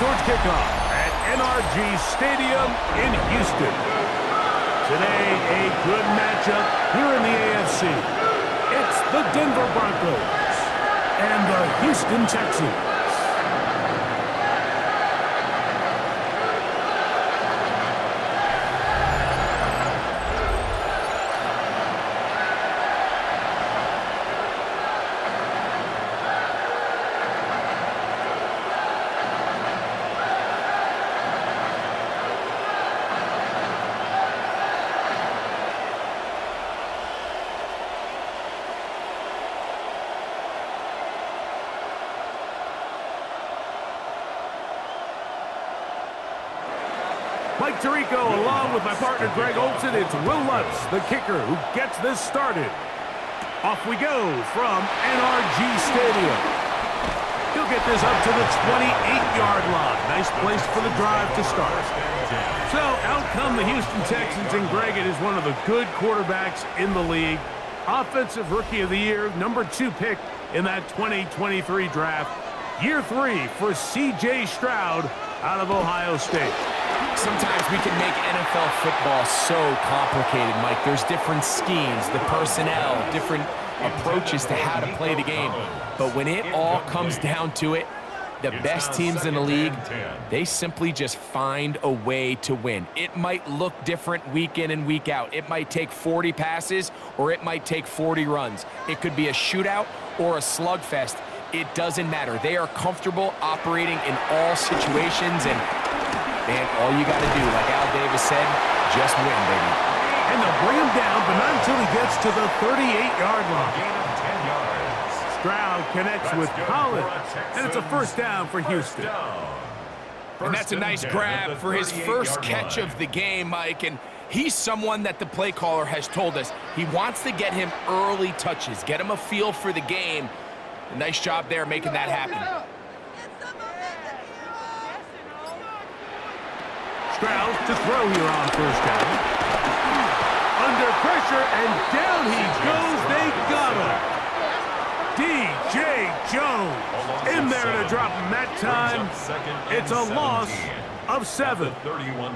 towards kickoff at NRG Stadium in Houston. Today, a good matchup here in the AFC. It's the Denver Broncos and the Houston Texans. Mike Tirico, along with my partner Greg Olson, it's Will Lutz, the kicker, who gets this started. Off we go from NRG Stadium. He'll get this up to the 28-yard line. Nice place for the drive to start. So out come the Houston Texans, and Greg, it is one of the good quarterbacks in the league. Offensive Rookie of the Year, number 2 pick in that 2023 draft. Year 3 for C.J. Stroud out of Ohio State. Sometimes we can make NFL football so complicated, Mike. There's different schemes, the personnel, different approaches to how to play the game. But when it all comes down to it, the best teams in the league, they simply just find a way to win. It might look different week in and week out. It might take 40 passes or it might take 40 runs. It could be a shootout or a slugfest. It doesn't matter. They are comfortable operating in all situations, and man, all you got to do, like Al Davis said, just win, baby. And they'll bring him down, but not until he gets to the 38-yard line. Gain of 10 yards. Stroud connects with Collins, and it's a first down for Houston. And that's a nice grab for his first catch of the game, Mike. And he's someone that the play caller has told us he wants to get him early touches, get him a feel for the game. A nice job there making that happen. Stroud to throw here on first down. Under pressure, and down he goes. They got him. D.J. Jones in there to drop him that time. It's a loss of 7.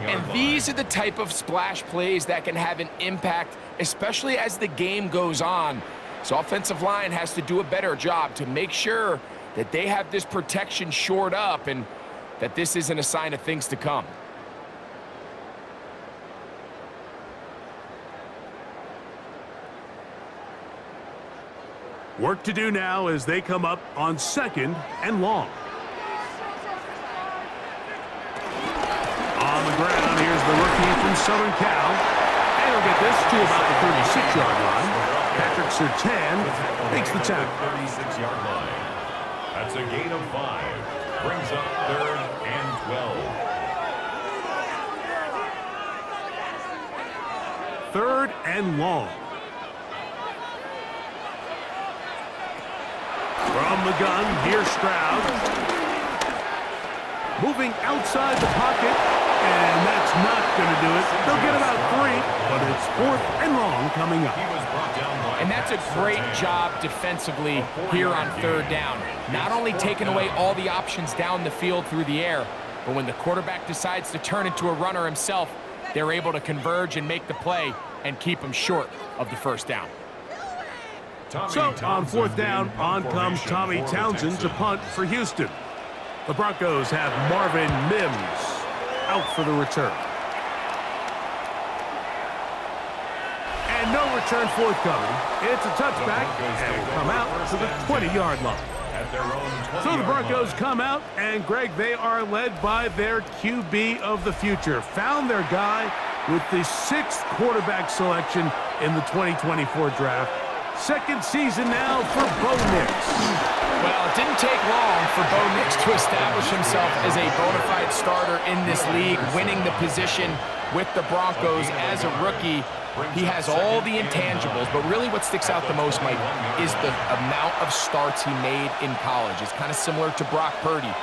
And these are the type of splash plays that can have an impact, especially as the game goes on. So offensive line has to do a better job to make sure that they have this protection shored up and that this isn't a sign of things to come. Work to do now as they come up on 2nd and long. On the ground, here's the rookie from Southern Cal. And he'll get this to about the 36-yard line. Patrick Surtain makes the tackle. 36-yard line. That's a gain of 5. Brings up 3rd and 12. 3rd and long. From the gun, here's Stroud. Moving outside the pocket, and that's not going to do it. They'll get about 3, but it's 4th and long coming up. And that's a great job defensively here on 3rd down. Not only taking away all the options down the field through the air, but when the quarterback decides to turn into a runner himself, they're able to converge and make the play and keep him short of the first down. So, on 4th down, on comes Tommy Townsend to punt for Houston. The Broncos have Marvin Mims out for the return. And no return forthcoming. It's a touchback, and will come out to the 20-yard line. So the Broncos come out, and Greg, they are led by their QB of the future. Found their guy with the 6th quarterback selection in the 2024 draft. 2nd season now for Bo Nix. Well, it didn't take long for Bo Nix to establish himself as a bona fide starter in this league, winning the position with the Broncos as a rookie. He has all the intangibles, but really what sticks out the most, Mike, is the amount of starts he made in college. It's kind of similar to Brock Purdy.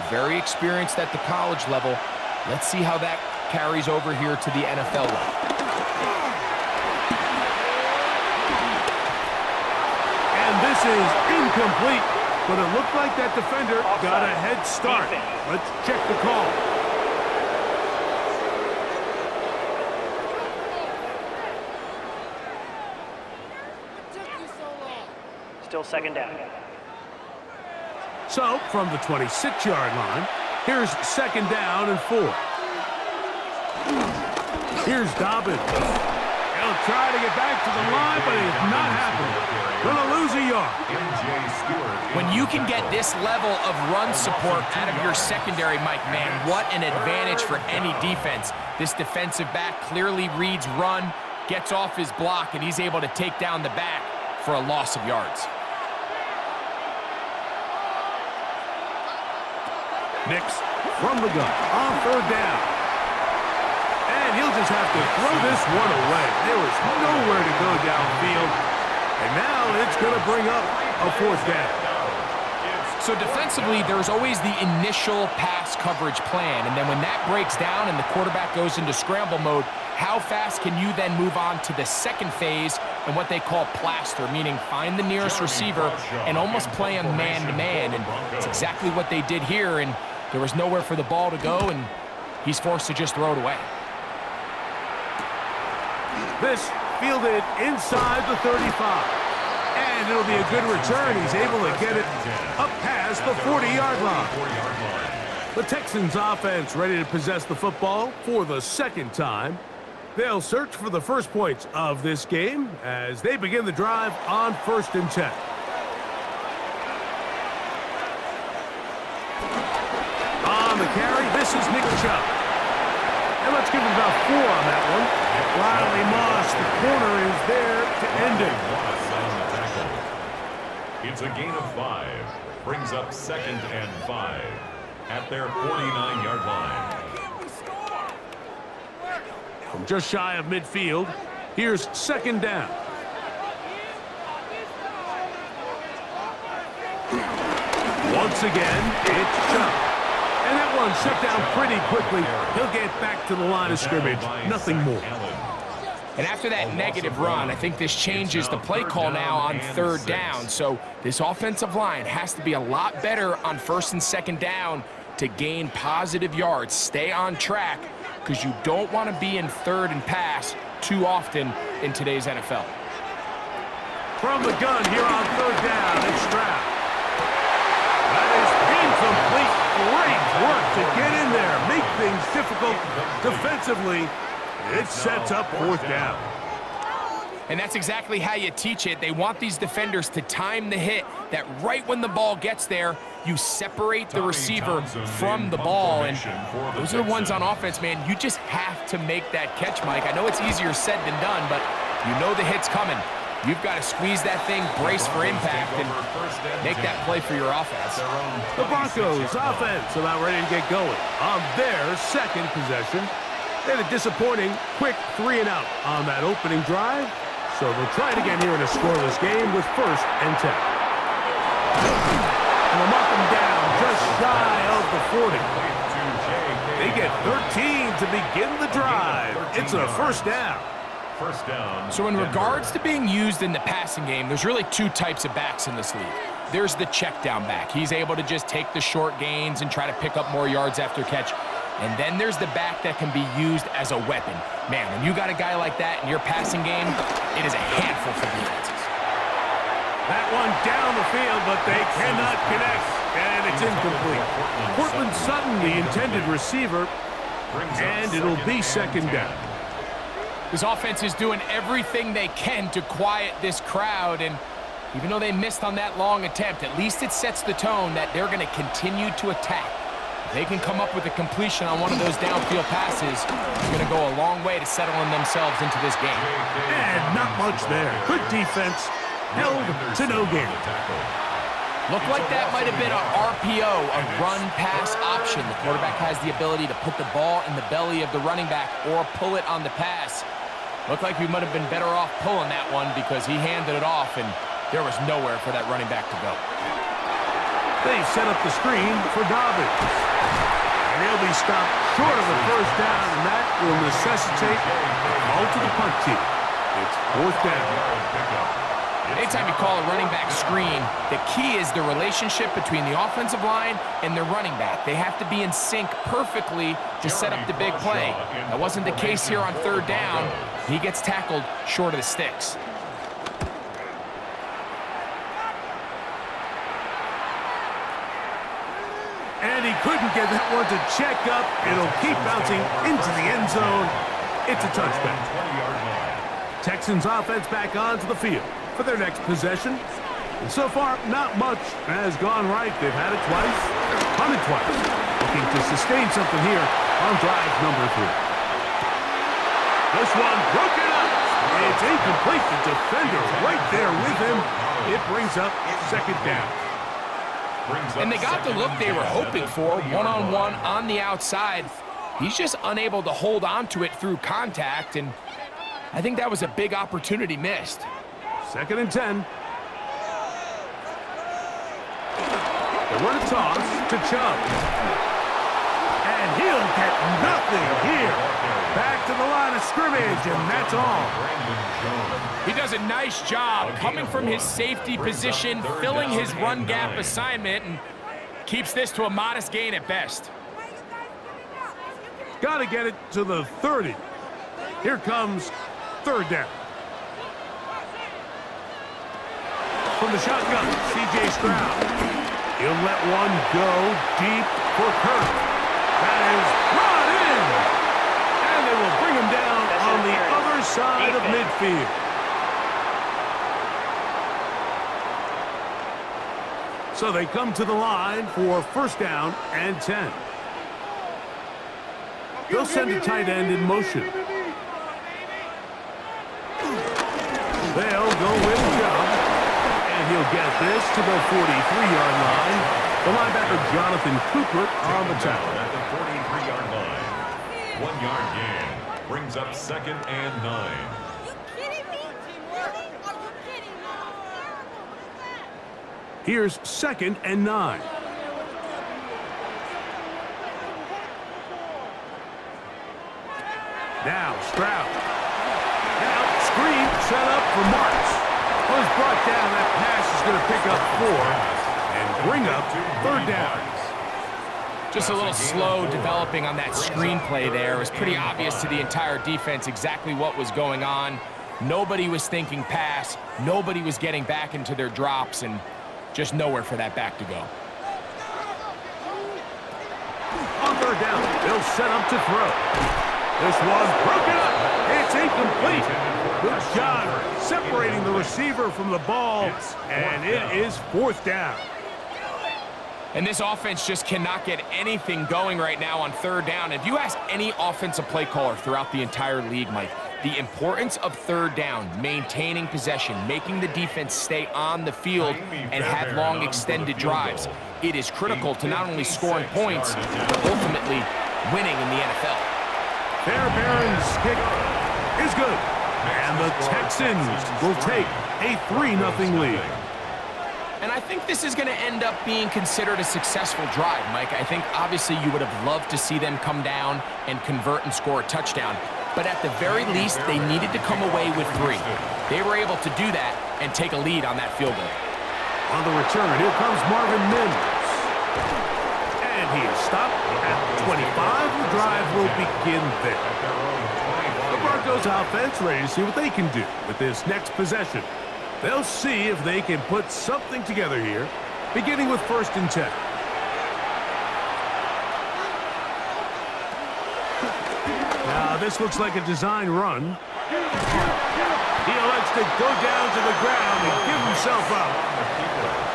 Very experienced at the college level. Let's see how that carries over here to the NFL level. This is incomplete. but it looked like that defender got a head start. Let's check the call. Still second down. So, from the 26-yard line, here's second down and 4. Here's Dobbins. He'll try to get back to the line, but it's not happening. Gonna lose a yard. When you can get this level of run support out of your secondary, Mike, man, what an advantage for any defense. This defensive back clearly reads run, gets off his block, and he's able to take down the back for a loss of yards. Nix from the gun on third down. And he'll just have to throw this one away. There was nowhere to go downfield. And now it's going to bring up a fourth down. So defensively, there's always the initial pass coverage plan. And then when that breaks down and the quarterback goes into scramble mode, how fast can you then move on to the second phase and what they call plaster, meaning find the nearest receiver and almost play him man-to-man. And it's exactly what they did here. And there was nowhere for the ball to go, and he's forced to just throw it away. This fielded inside the 35. And it'll be a good return. He's able to get it up past the 40-yard line. The Texans offense ready to possess the football for the second time. They'll search for the first points of this game as they begin the drive on 1st and 10. On the carry, this is Nick Chubb. And let's give him about 4 on that one. Riley Moss, the corner, is there to end it. It's a gain of 5. Brings up 2nd and 5 at their 49-yard line. From just shy of midfield, here's second down. Once again, it's Chubb. And that one shut down pretty quickly. He'll get back to the line of scrimmage. Nothing more. And after that negative run, I think this changes the play call now on 3rd down. So this offensive line has to be a lot better on 1st and 2nd down to gain positive yards. Stay on track because you don't want to be in 3rd and pass too often in today's NFL. From the gun here on 3rd down, it's Stroud. That is incomplete. Great work to get in there, make things difficult defensively. It sets up 4th down. And that's exactly how you teach it. They want these defenders to time the hit, that right when the ball gets there, you separate the receiver from the ball. And those are the ones on offense, man. You just have to make that catch, Mike. I know it's easier said than done, but you know the hit's coming. You've got to squeeze that thing, brace for impact, and make that play for your offense. The Broncos offense about ready to get going on their second possession. They had a disappointing quick 3-and-out on that opening drive, so they'll try it again here in a scoreless game with 1st and 10. And they'll mark them down just shy of the 40. They get 13 to begin the drive. It's a 1st down. First down. So in regards to being used in the passing game, there's really 2 types of backs in this league. There's the check down back. He's able to just take the short gains and try to pick up more yards after catch. And then there's the back that can be used as a weapon. Man, when you got a guy like that in your passing game, it is a handful for defenses. That one down the field, but they cannot connect, and it's incomplete. Cortland Sutton, the intended receiver, and it'll be 2nd down. This offense is doing everything they can to quiet this crowd, and even though they missed on that long attempt, at least it sets the tone that they're going to continue to attack. If they can come up with a completion on one of those downfield passes, it's going to go a long way to settling themselves into this game. And not much there. Good defense, held to no gain. Looked like that might have been an RPO, a run-pass option. The quarterback has the ability to put the ball in the belly of the running back or pull it on the pass. Looked like we might have been better off pulling that one because he handed it off, and there was nowhere for that running back to go. They set up the screen for Dobbins. And he'll be stopped short of the 1st down, and that will necessitate a call to the punt team. It's 4th down. Anytime you call a running back screen, the key is the relationship between the offensive line and the running back. They have to be in sync perfectly to set up the big play. That wasn't the case here on third down. He gets tackled short of the sticks. And he couldn't get that one to check up. It'll keep bouncing into the end zone. It's a touchback. Texans offense back onto the field for their next possession. And so far, not much has gone right. They've had it twice, punted twice. Looking to sustain something here on drive number 3. This one broken up. It's incomplete. The defender right there with him. It brings up second down. And they got the look they were hoping for, one-on-one on the outside. He's just unable to hold on to it through contact, and I think that was a big opportunity missed. Second and 10. They run a toss to Chubb. And he'll get nothing here. Back to the line of scrimmage, and that's all. He does a nice job coming from his safety position, filling his run gap assignment, and keeps this to a modest gain at best. Got to get it to the 30. Here comes third down. From the shotgun, C.J. Stroud. He'll let one go deep for Kirk. That is brought in. And they will bring him down on the other side of midfield. So they come to the line for first down and 10. They'll send a tight end in motion. They'll go with Chubb. And he'll get this to the 43-yard line. The linebacker Jonathan Cooper on the tackle. At the 43-yard line. 1 yard gain. Brings up second and 9. Are you kidding me? Really? Are you kidding me? Here's second and 9. Now Stroud. Now screen set up for Marks. Was brought down. That pass is going to pick up 4 and bring up third down. Just a little slow developing on that screenplay there. It was pretty obvious to the entire defense exactly what was going on. Nobody was thinking pass. Nobody was getting back into their drops, and just nowhere for that back to go. On third down, they'll set up to throw. This one broken up. It's incomplete. Good job separating the receiver from the ball, and it is fourth down. And this offense just cannot get anything going right now on third down. If you ask any offensive play caller throughout the entire league, Mike, the importance of third down, maintaining possession, making the defense stay on the field and have long extended drives, it is critical to not only scoring points, but ultimately winning in the NFL. Fairbairn's kick is good. And the Texans will take a 3-0 lead. And I think this is going to end up being considered a successful drive, Mike. I think obviously you would have loved to see them come down and convert and score a touchdown. But at the very least, they needed to come away with 3. They were able to do that and take a lead on that field goal. On the return, here comes Marvin Mims. And he is stopped at 25. The drive will begin there. The Broncos offense ready to see what they can do with this next possession. They'll see if they can put something together here, beginning with first and 10. Now, this looks like a design run. He elects to go down to the ground and give himself up.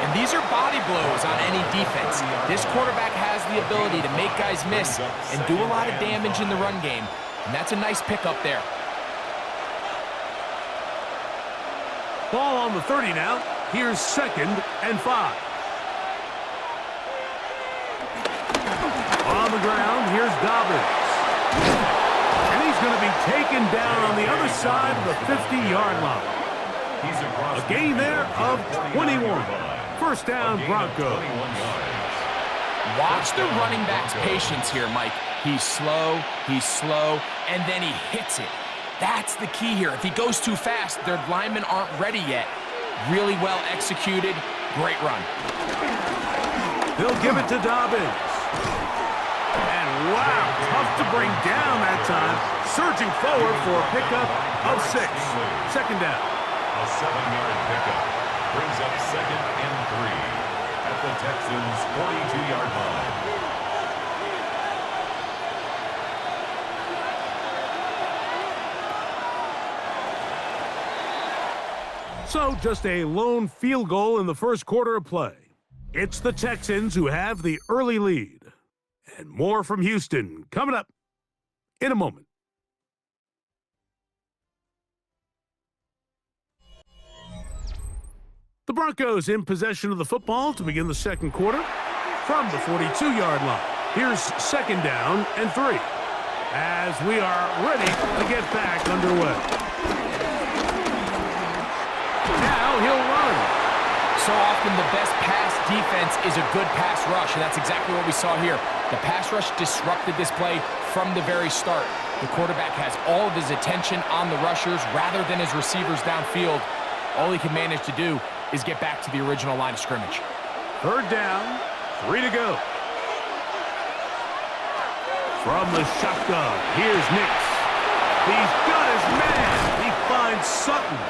And these are body blows on any defense. This quarterback has the ability to make guys miss and do a lot of damage in the run game. And that's a nice pickup there. Ball on the 30 now. Here's second and 5. On the ground, here's Dobbins. And he's going to be taken down on the other side of the 50-yard line. A gain there of 21. First down, Broncos. Watch the running back's patience here, Mike. He's slow, and then he hits it. That's the key here. If he goes too fast, their linemen aren't ready yet. Really well executed. Great run. They'll give it to Dobbins. And wow, tough to bring down that time. Surging forward for a pickup of 6. Second down. A 7-yard pickup brings up 2nd and 3 at the Texans' 42-yard line. So just a lone field goal in the first quarter of play. It's the Texans who have the early lead. And more from Houston coming up in a moment. The Broncos in possession of the football to begin the second quarter from the 42-yard line. Here's 2nd down and 3 as we are ready to get back underway. Now he'll run. So often the best pass defense is a good pass rush, and that's exactly what we saw here. The pass rush disrupted this play from the very start. The quarterback has all of his attention on the rushers rather than his receivers downfield. All he can manage to do is get back to the original line of scrimmage. 3rd down, 3 to go. From the shotgun, here's Nix. He's got his man. He finds Sutton.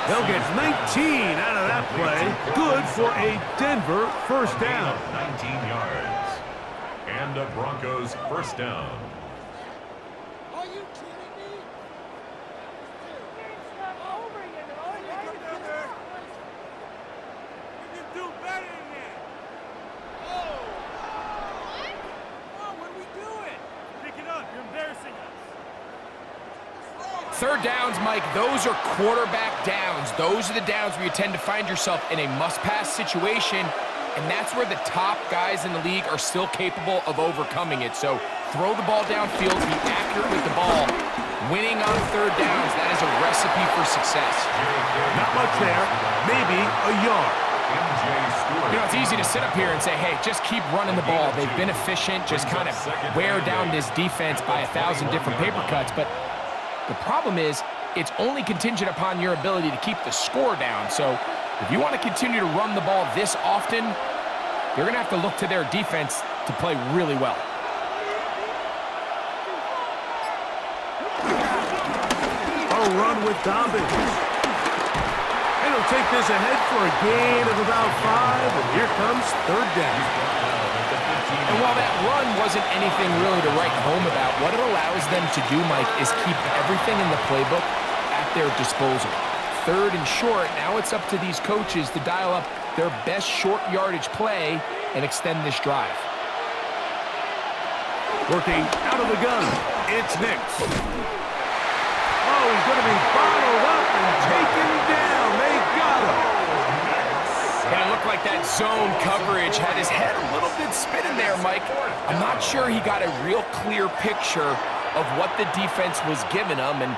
They'll get 19 out of that play. Good for a Denver first down. 19 yards. And a Broncos first down. Are you kidding me? You can do better than that. Oh. What are we doing? Pick it up. You're embarrassing us. 3rd downs, Mike, those are quarterback downs. Those are the downs where you tend to find yourself in a must-pass situation, and that's where the top guys in the league are still capable of overcoming it. So throw the ball downfield, be accurate with the ball. Winning on 3rd downs, that is a recipe for success. Not much there, maybe a yard. You know, it's easy to sit up here and say, hey, just keep running the ball. They've been efficient, just kind of wear down this defense by 1,000 different paper cuts, but the problem is it's only contingent upon your ability to keep the score down. So if you want to continue to run the ball this often, you're going to have to look to their defense to play really well. A run with Dobbins. And he'll take this ahead for a gain of about 5, and here comes 3rd down. And while that run wasn't anything really to write home about, what it allows them to do, Mike, is keep everything in the playbook at their disposal. 3rd and short, now it's up to these coaches to dial up their best short yardage play and extend this drive. Working out of the gun, it's Nix. Oh, he's going to be bottled up and taken down. They got him. And it looked like that zone coverage had his head a little bit spinning there, Mike. I'm not sure he got a real clear picture of what the defense was giving him, and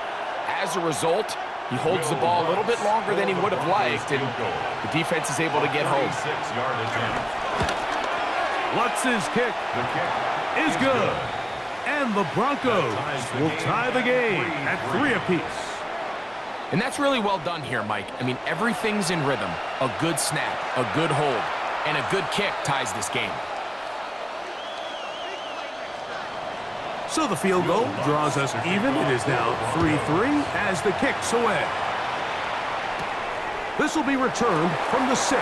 as a result, he holds the ball a little bit longer than he would have liked, and the defense is able to get home. Lutz's kick is good. And the Broncos will tie the game at 3 apiece. And that's really well done here, Mike. I mean, everything's in rhythm. A good snap, a good hold, and a good kick ties this game. So the field goal draws us even. It is now 3-3 as the kick's away. This will be returned from the 6.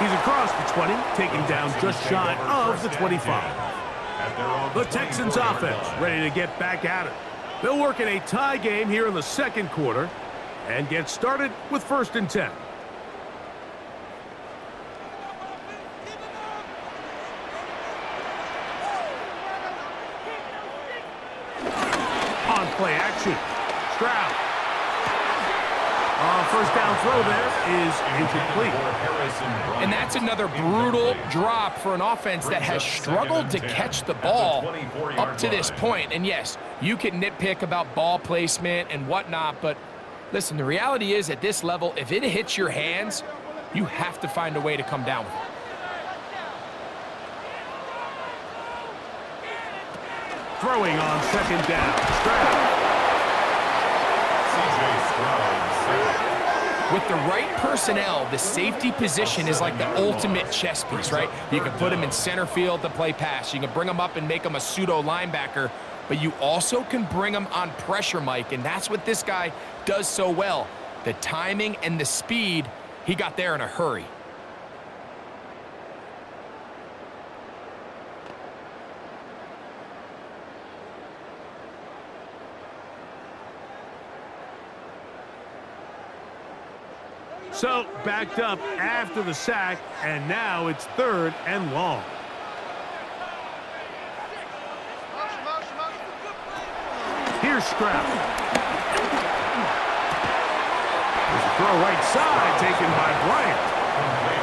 He's across the 20, taken down just shy of the 25. The Texans offense ready to get back at it. They'll work in a tie game here in the second quarter and get started with 1st and 10. On play action, Stroud. First down throw there is incomplete. And that's another brutal drop for an offense that has struggled to catch the ball up to this point. And yes, you can nitpick about ball placement and whatnot, but listen, the reality is at this level, if it hits your hands, you have to find a way to come down with it. Throwing on 2nd down, Stroud. With the right personnel, the safety position is like the ultimate chess piece, right? You can put him in center field to play pass. You can bring him up and make him a pseudo linebacker, but you also can bring him on pressure, Mike, and that's what this guy does so well. The timing and the speed, he got there in a hurry. So, backed up after the sack, and now it's 3rd and long. Here's Stroud. There's a throw right side taken by Bryant.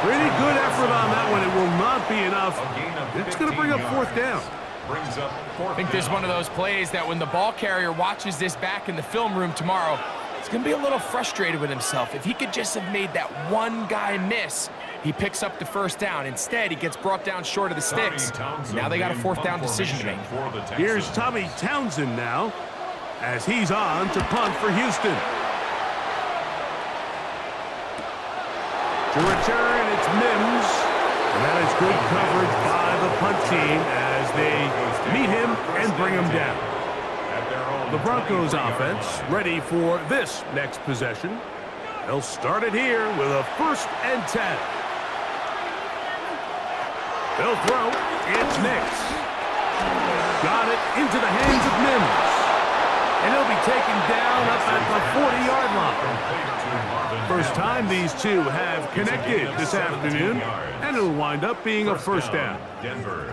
Pretty good effort on that one. It will not be enough. It's going to bring up 4th down. I think this is one of those plays that when the ball carrier watches this back in the film room tomorrow, he's going to be a little frustrated with himself. If he could just have made that one guy miss, he picks up the 1st down. Instead, he gets brought down short of the sticks. Now they got a 4th down decision to make. Here's Tommy Townsend now, as he's on to punt for Houston. To return, it's Mims. And that is good coverage by the punt team as they meet him and bring him down. The Broncos offense ready for this next possession. They'll start it here with a 1st and 10. They'll throw. It's Nix. Got it into the hands of Mims. And he'll be taken down up at the 40-yard line. First time these two have connected this afternoon, and it'll wind up being a 1st down. Denver.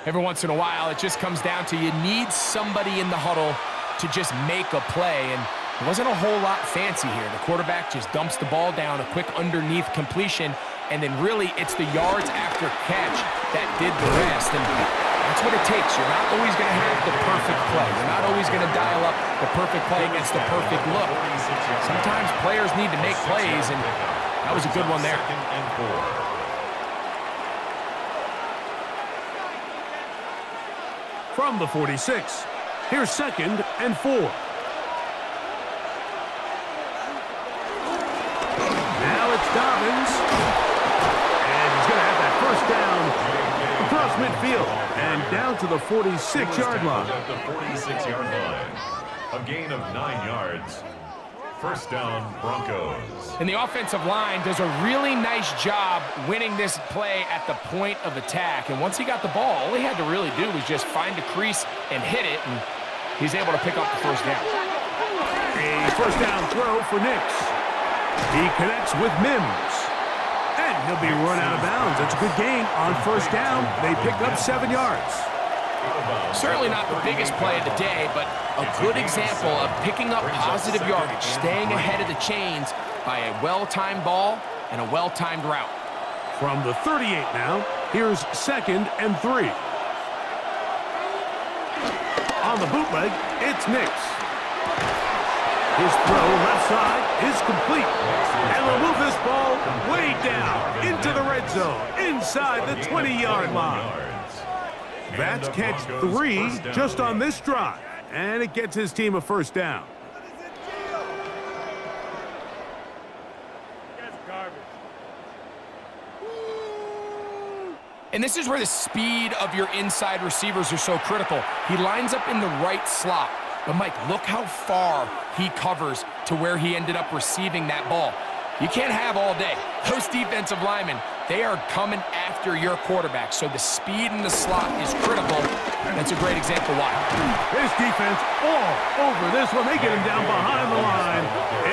Every once in a while, it just comes down to you need somebody in the huddle to just make a play, and it wasn't a whole lot fancy here. The quarterback just dumps the ball down, a quick underneath completion, and then really it's the yards after catch that did the rest, and that's what it takes. You're not always going to have the perfect play. You're not always going to dial up the perfect play against the perfect look. Sometimes players need to make plays, and that was a good one there. 2nd and 4. From the 46, here's 2nd and 4. Now it's Dobbins. And he's going to have that 1st down across midfield and down to the 46-yard line. At the 46-yard line. A gain of 9 yards. 1st down, Broncos. And the offensive line does a really nice job winning this play at the point of attack. And once he got the ball, all he had to really do was just find a crease and hit it, and he's able to pick up the 1st down. A 1st down throw for Nix. He connects with Mims. And he'll be run out of bounds. That's a good gain on 1st down. They picked up 7 yards. Certainly not the biggest play of the day, but a good example of picking up positive yardage, staying ahead of the chains by a well-timed ball and a well-timed route. From the 38 now, here's 2nd and 3. On the bootleg, it's Nix. His throw left side is complete. And they'll move this ball way down into the red zone, inside the 20-yard line. That's catch 3 just on this drive, and it gets his team a 1st down. And this is where the speed of your inside receivers are so critical. He lines up in the right slot. But, Mike, look how far he covers to where he ended up receiving that ball. You can't have all day. Those defensive linemen, they are coming after your quarterback. So the speed in the slot is critical. That's a great example why. This defense all over this one. They get him down behind the line.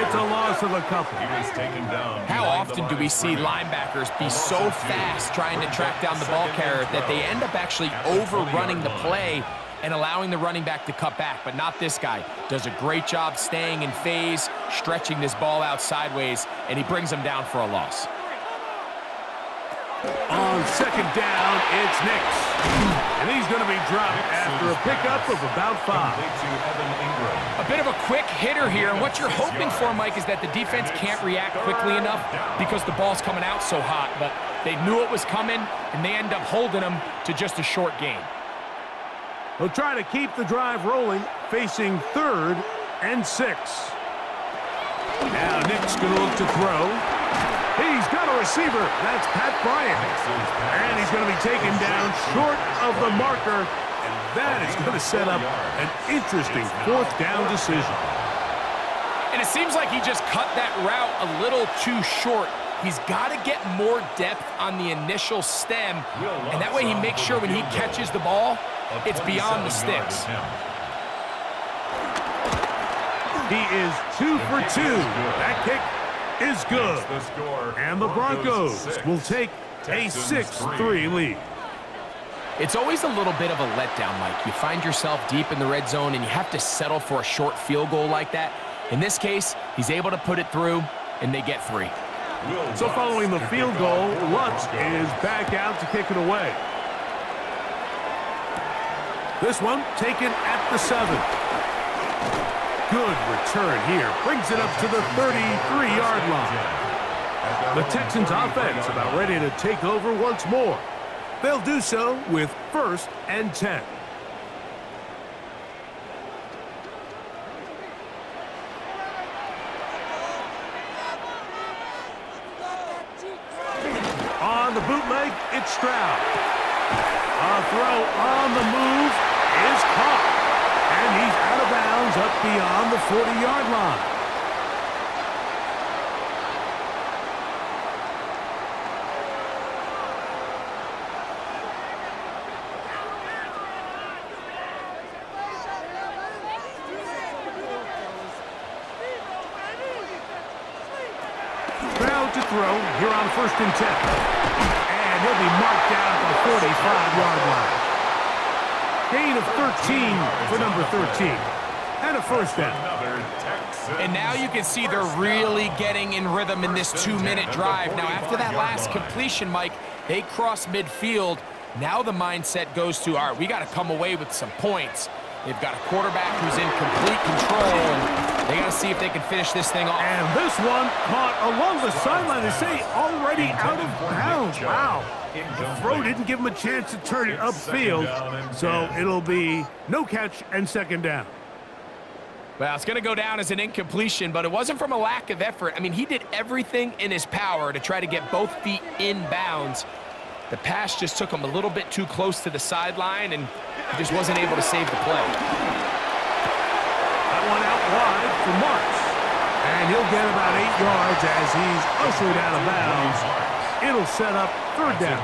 It's a loss of a couple. He was taken down. How often do we see linebackers be so fast trying to track down the ball carrier that they end up actually overrunning the play and allowing the running back to cut back? But not this guy. Does a great job staying in phase, stretching this ball out sideways, and he brings him down for a loss. On 2nd down, it's Nix. And he's going to be dropped after a pickup of about 5. A bit of a quick hitter here, and what you're hoping for, Mike, is that the defense can't react quickly enough because the ball's coming out so hot, but they knew it was coming, and they end up holding him to just a short gain. He'll try to keep the drive rolling, facing 3rd and 6. Now Nick's going to look to throw. He's got a receiver. That's Pat Bryant. And he's going to be taken down short of the marker. And that is going to set up an interesting 4th down decision. And it seems like he just cut that route a little too short. He's got to get more depth on the initial stem, and that way he makes sure when he catches the ball, it's beyond the sticks. He is 2 for 2. That kick is good. And the Broncos will take a 6-3 lead. It's always a little bit of a letdown, Mike. You find yourself deep in the red zone, and you have to settle for a short field goal like that. In this case, he's able to put it through, and they get 3. So following the field goal, Lutz is back out to kick it away. This one taken at the 7. Good return here. Brings it up to the 33-yard line. The Texans offense about ready to take over once more. They'll do so with 1st and 10. On the bootleg, it's Stroud. A throw on the move is caught. And he's out of bounds up beyond the 40-yard line. Stroud to throw here on 1st and 10. And he'll be marked down at the 45-yard line. Gain of 13 for number 13. And a 1st down. And now you can see they're really getting in rhythm in this 2-minute drive. Now, after that last completion, Mike, they cross midfield. Now the mindset goes to, all right, we got to come away with some points. They've got a quarterback who's in complete control, and they got to see if they can finish this thing off. And this one caught along the sideline. They say already out of bounds. Wow. The throw didn't give him a chance to turn it upfield, so it'll be no catch and 2nd down. Well, it's going to go down as an incompletion, but it wasn't from a lack of effort. I mean, he did everything in his power to try to get both feet in bounds. The pass just took him a little bit too close to the sideline, and he just wasn't able to save the play. That one out wide for Marks. And he'll get about 8 yards as he's ushered out of bounds. It'll set up 3rd down.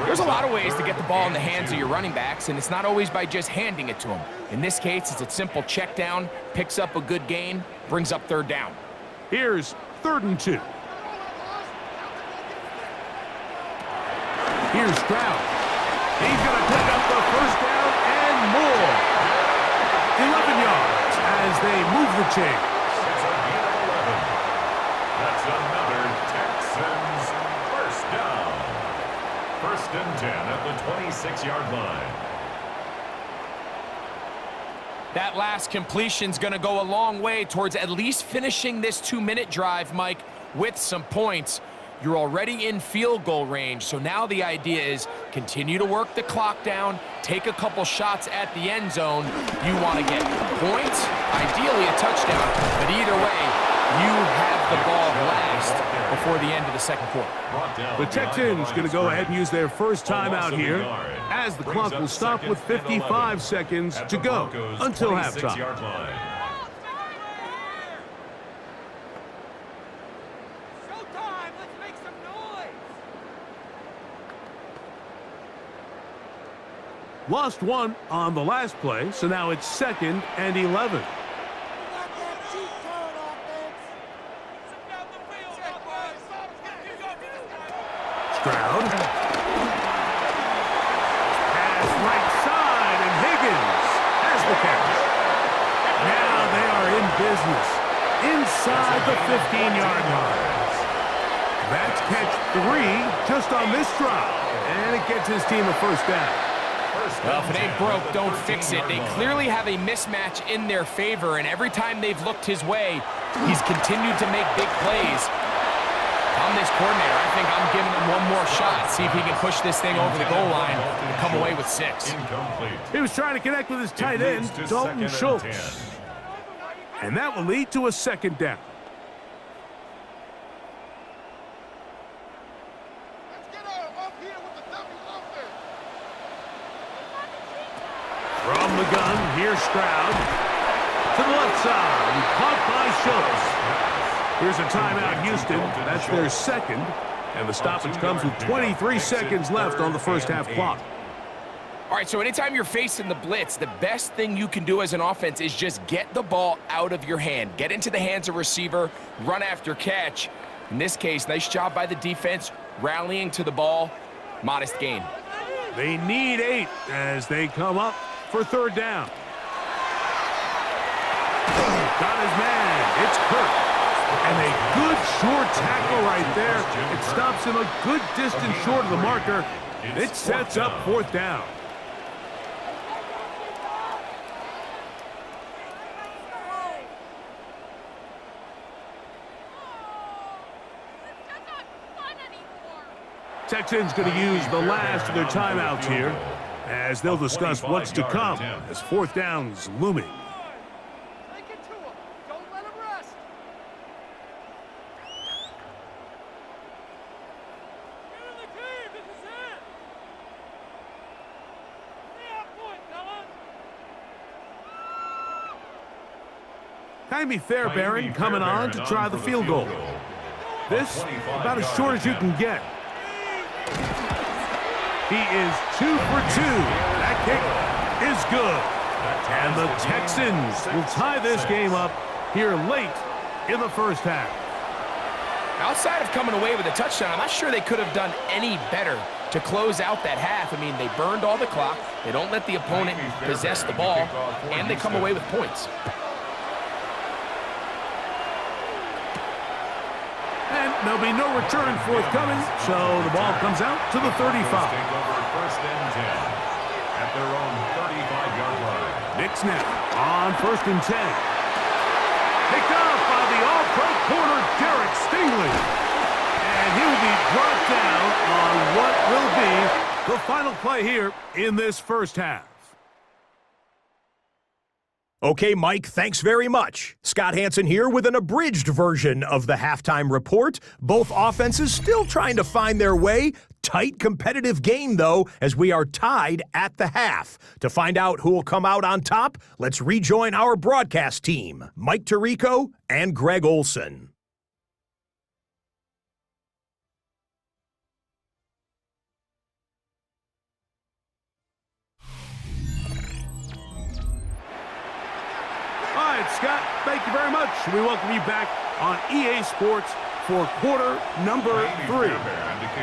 There's a lot of ways to get the ball in the hands of your running backs, and it's not always by just handing it to them. In this case, it's a simple check down, picks up a good gain, brings up 3rd down. Here's 3rd and 2. Here's Stroud. He's going to pick up the 1st down and more. 11 yards as they move the chain. It's a gain of 11. That's another Texans 1st down. 1st and 10 at the 26-yard line. That last completion's going to go a long way towards at least finishing this 2-minute drive, Mike, with some points. You're already in field goal range, so now the idea is continue to work the clock down, take a couple shots at the end zone. You want to get points, ideally a touchdown, but either way, you have the ball last before the end of the 2nd quarter. The Texans going to go ahead and use their first timeout here as the clock will stop with 55 seconds to go until halftime. Lost one on the last play, so now it's 2nd and 11. Stroud. Pass right side, and Higgins has the catch. Now they are in business inside the 15-yard line. That's catch 3 just on this drive, and it gets his team a 1st down. Well, if it ain't broke, don't fix it. They clearly have a mismatch in their favor, and every time they've looked his way, he's continued to make big plays. I'm this coordinator. I think I'm giving him one more shot. See if he can push this thing over the goal line and come away with 6. Incomplete. He was trying to connect with his tight end, Dalton Schultz. And that will lead to a second down. From the gun, here's Stroud. To the left side, caught by Schultz. Here's a timeout, Houston. That's their second. And the stoppage comes with 23 seconds left on the first half clock. All right, so anytime you're facing the blitz, the best thing you can do as an offense is just get the ball out of your hand. Get into the hands of receiver, run after catch. In this case, nice job by the defense, rallying to the ball. Modest gain. They need 8 as they come up for third down. Got his man. It's Kirk. And a good short tackle right there. It stops him a good distance short of the marker. It sets up fourth down. Texans going to use the last of their timeouts here as they'll discuss what's to come as fourth down's looming. Jaime Fairbairn coming on to try the field goal. This about as short as you can get. He is 2 for 2. That kick is good. And the Texans will tie this game up here late in the first half. Outside of coming away with a touchdown, I'm not sure they could have done any better to close out that half. I mean, they burned all the clock. They don't let the opponent possess the ball, and they come away with points. And there'll be no return forthcoming, so the ball comes out to the 35. First and 10 at their own 35-yard line. Knicks now on first and 10. Picked off by the all-pro corner, Derek Stingley. And he will be brought down on what will be the final play here in this first half. Okay, Mike, thanks very much. Scott Hansen here with an abridged version of the halftime report. Both offenses still trying to find their way. Tight competitive game, though, as we are tied at the half. To find out who will come out on top, let's rejoin our broadcast team, Mike Tirico and Greg Olson. All right, Scott, thank you very much. We welcome you back on EA Sports for quarter number 3.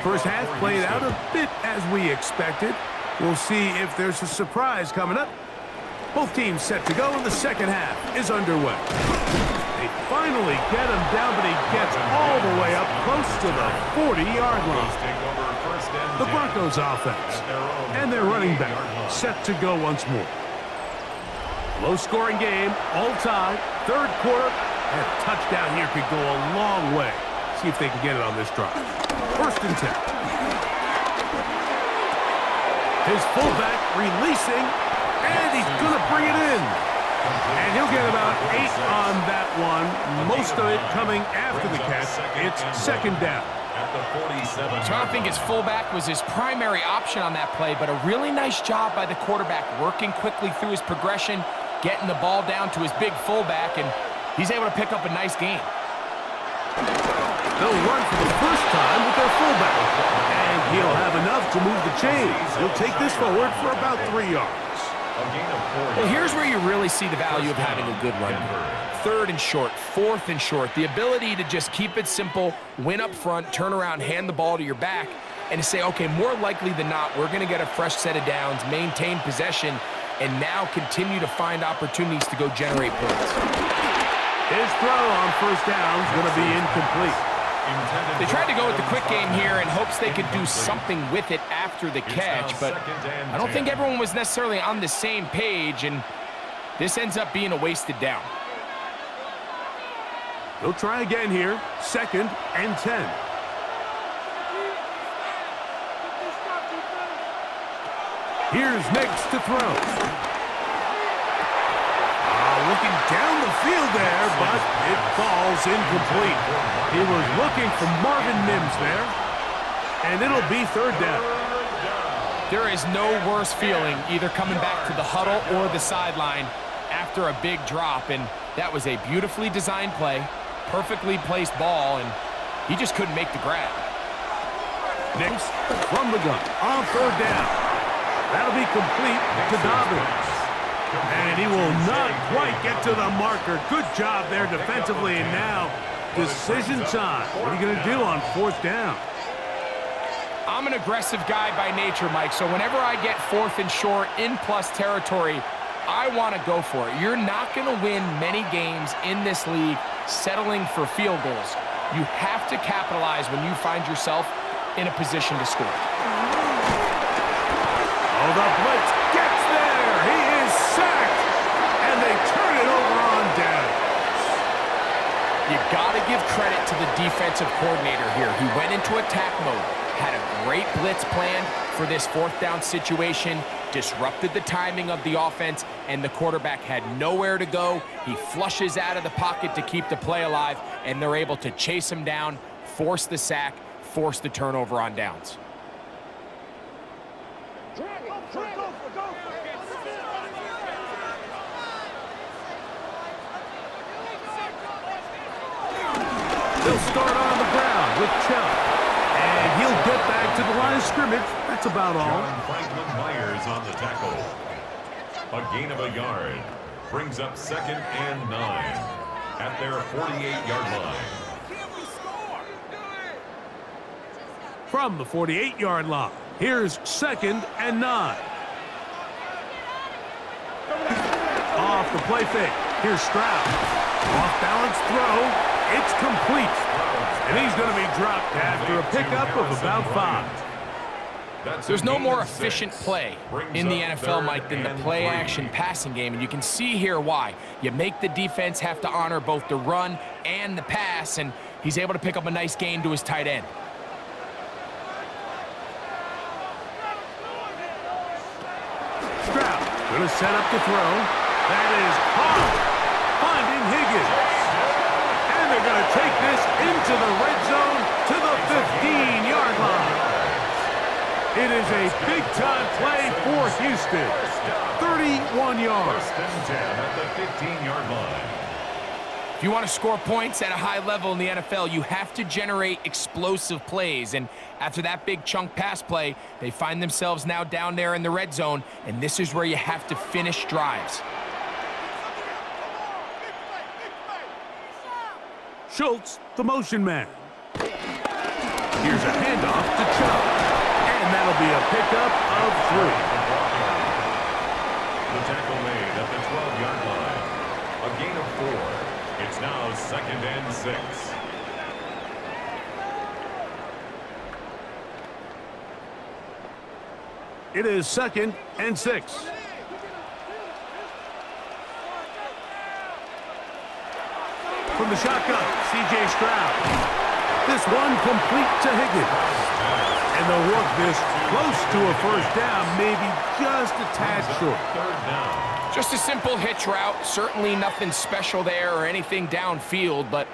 First half played out a bit as we expected. We'll see if there's a surprise coming up. Both teams set to go, and the second half is underway. They finally get him down, but he gets all the way up close to the 40-yard line. The Broncos offense and their running back set to go once more. Low-scoring game, all time, third quarter, and a touchdown here could go a long way. See if they can get it on this drive. First and 10. His fullback releasing, and he's going to bring it in. And he'll get about 8 on that one, most of it coming after the catch. It's second down. So I don't think his fullback was his primary option on that play, but a really nice job by the quarterback working quickly through his progression, getting the ball down to his big fullback, and he's able to pick up a nice gain. They'll run for the first time with their fullback, and he'll have enough to move the chains. He'll take this forward for about 3 yards. Well, here's where you really see the value of having a good run. Third and short, fourth and short, the ability to just keep it simple, win up front, turn around, hand the ball to your back, and to say, okay, more likely than not, we're going to get a fresh set of downs, maintain possession, and now continue to find opportunities to go generate points. His throw on first down is going to be incomplete. They tried to go with the quick game here in hopes they could do something with it after the catch, but I don't think everyone was necessarily on the same page, and this ends up being a wasted down. They'll try again here, second and 10. Here's next to throw. Looking down the field there, but it falls incomplete. He was looking for Marvin Mims there, and it'll be third down. There is no worse feeling either coming back to the huddle or the sideline after a big drop, and that was a beautifully designed play, perfectly placed ball, and he just couldn't make the grab. Next, from the gun, on third down. That'll be complete to Dobbins. And he will not quite get to the marker. Good job there defensively, and now decision time. What are you going to do on fourth down? I'm an aggressive guy by nature, Mike, so whenever I get fourth and short in plus territory, I want to go for it. You're not going to win many games in this league settling for field goals. You have to capitalize when you find yourself in a position to score. Oh, the blitz gets there. He is sacked, and they turn it over on downs. You got to give credit to the defensive coordinator here. He went into attack mode, had a great blitz planned for this fourth down situation, disrupted the timing of the offense, and the quarterback had nowhere to go. He flushes out of the pocket to keep the play alive, and they're able to chase him down, force the sack, force the turnover on downs. They'll start on the ground with Chubb, and he'll get back to the line of scrimmage. That's about all. John Franklin Myers on the tackle. A gain of a yard brings up 2nd and 9 at their 48-yard line. From the 48-yard line, here's 2nd and 9. Off the play fake. Here's Stroud. Off-balance throw. It's complete. And he's going to be dropped after a pickup of about 5. There's no more efficient play in the NFL, Mike, than the play-action passing game, and you can see here why. You make the defense have to honor both the run and the pass, and he's able to pick up a nice gain to his tight end. Stroud going to set up the throw. That is caught. Finding Higgins. And they're going to take this into the red zone to the 15-yard line. It is a big-time play for Houston. 31 yards. 1st and 10 at the 15-yard line. If you want to score points at a high level in the NFL, you have to generate explosive plays. And after that big chunk pass play, they find themselves now down there in the red zone, and this is where you have to finish drives. Schultz, the motion man. Here's a handoff to Chubb. And that'll be a pickup of 3. The tackle made at the 12-yard line. A gain of 4. It's now 2nd and 6. It is 2nd and 6. From the shotgun, C.J. Stroud. This one complete to Higgins. And they'll work this close to a first down, maybe just a tad short. 3rd down. Just a simple hitch route, certainly nothing special there or anything downfield, but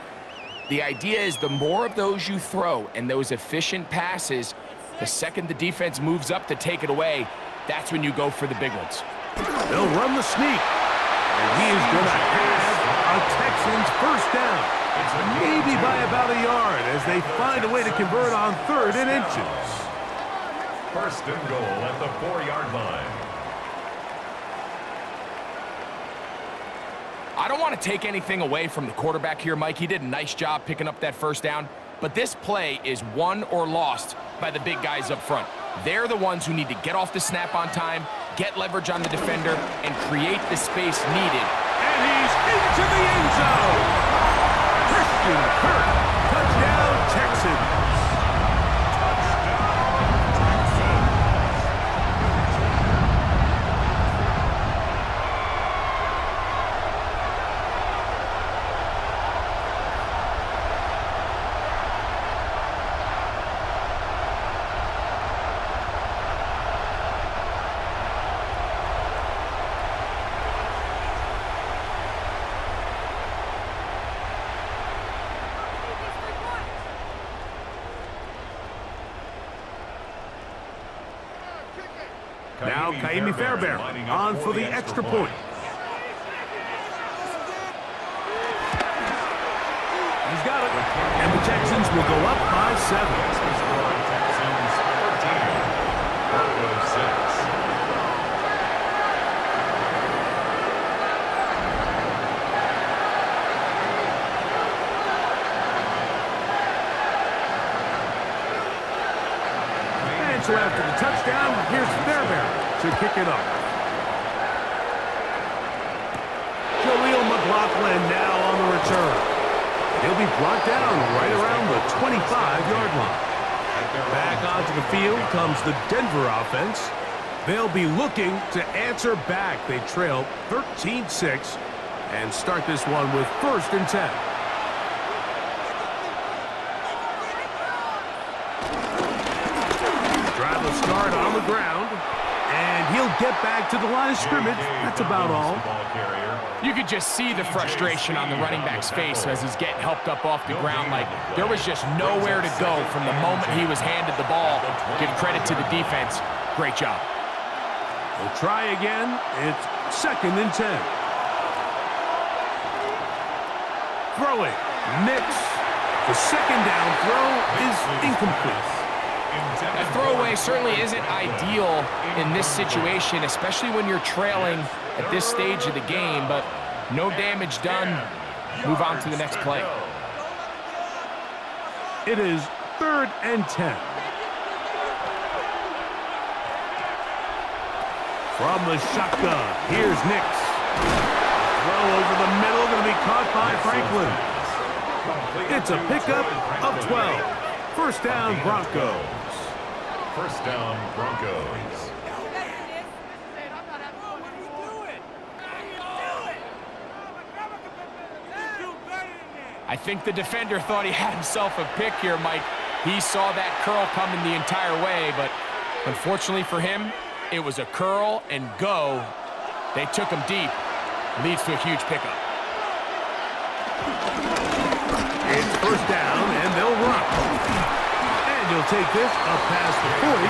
the idea is the more of those you throw and those efficient passes, the second the defense moves up to take it away, that's when you go for the big ones. They'll run the sneak. And he is going to have a Texans first down. Maybe by about a yard as they find a way to convert on 3rd and inches. 1st and goal at the 4-yard line. I don't want to take anything away from the quarterback here, Mike. He did a nice job picking up that first down. But this play is won or lost by the big guys up front. They're the ones who need to get off the snap on time, get leverage on the defender, and create the space needed. And he's into the end zone. Christian Kirk, touchdown Texans. Now Kaimi Fairbairn on for the extra point. He's got it. And the Texans will go up by 7. Texans 14, Broncos 6. So after the touchdown, here's Fairbairn to kick it off. Jaleel McLaughlin now on the return. He'll be brought down right around the 25-yard line. Back onto the field comes the Denver offense. They'll be looking to answer back. They trail 13-6 and start this one with 1st and 10. Start on the ground, and he'll get back to the line of scrimmage. That's about all. You could just see the frustration on the running back's face as he's getting helped up off the ground. Like there was just nowhere to go from the moment he was handed the ball. Give credit to the defense. Great job. We'll try again. It's 2nd and 10. Throwing. Mix. The 2nd down throw is incomplete. That throwaway certainly isn't ideal in this situation, especially when you're trailing at this stage of the game, but no damage done. Move on to the next play. It is 3rd and 10. From the shotgun, here's Nix. Throw over the middle, going to be caught by Franklin. It's a pickup of 12. 1st down, Broncos. 1st down, Broncos. I think the defender thought he had himself a pick here, Mike. He saw that curl coming the entire way, but unfortunately for him, it was a curl and go. They took him deep. Leads to a huge pickup. It's 1st down, and they'll run. And he'll take this up past the 40,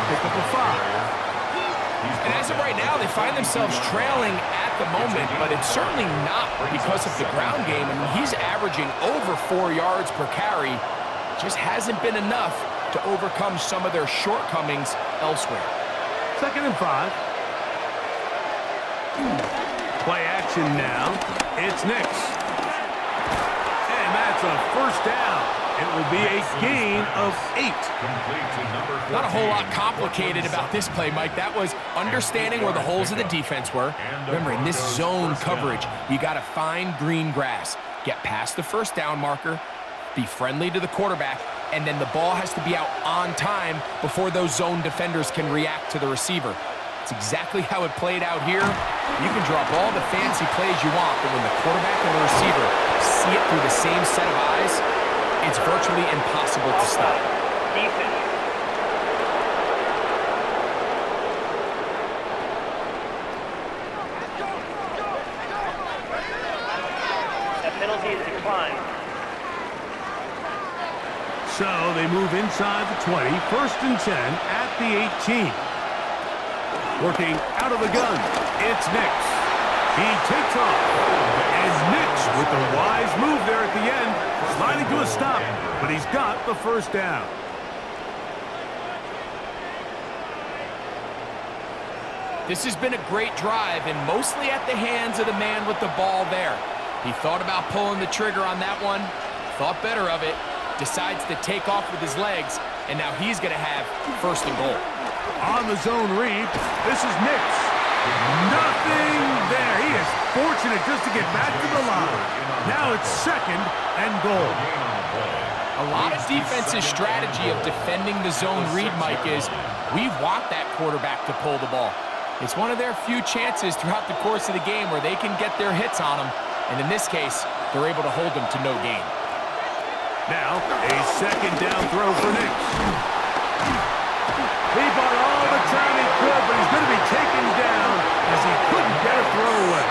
pickup of 5. And as of right now, they find themselves trailing at the moment, but it's certainly not because of the ground game. I mean, he's averaging over 4 yards per carry. Just hasn't been enough to overcome some of their shortcomings elsewhere. 2nd and 5. Play action now. It's Nix. And that's a 1st down. It will be a gain of 8. Not a whole lot complicated about this play, Mike. That was understanding where the holes of the defense were. Remember, in this zone coverage, you got to find green grass. Get past the 1st down marker, be friendly to the quarterback, and then the ball has to be out on time before those zone defenders can react to the receiver. It's exactly how it played out here. You can drop all the fancy plays you want, but when the quarterback and the receiver see it through the same set of eyes, it's virtually impossible to stop. Defense. That penalty is declined. So they move inside the 20, 1st and 10 at the 18. Working out of the gun, it's Nix. He takes off. And Nix with the wise move there at the end, sliding to a stop, but he's got the 1st down. This has been a great drive, and mostly at the hands of the man with the ball there. He thought about pulling the trigger on that one, thought better of it, decides to take off with his legs, and now he's going to have 1st and goal. On the zone read, this is Nix. Nothing there. He is fortunate just to get back to the line. Now it's 2nd and goal. A lot of defense's strategy of defending the zone read, Mike, is we want that quarterback to pull the ball. It's one of their few chances throughout the course of the game where they can get their hits on him, and in this case, they're able to hold them to no gain. Now, a 2nd down throw for Nix. He bought all the time he could, but he's going to be taken down as he couldn't get a throw away.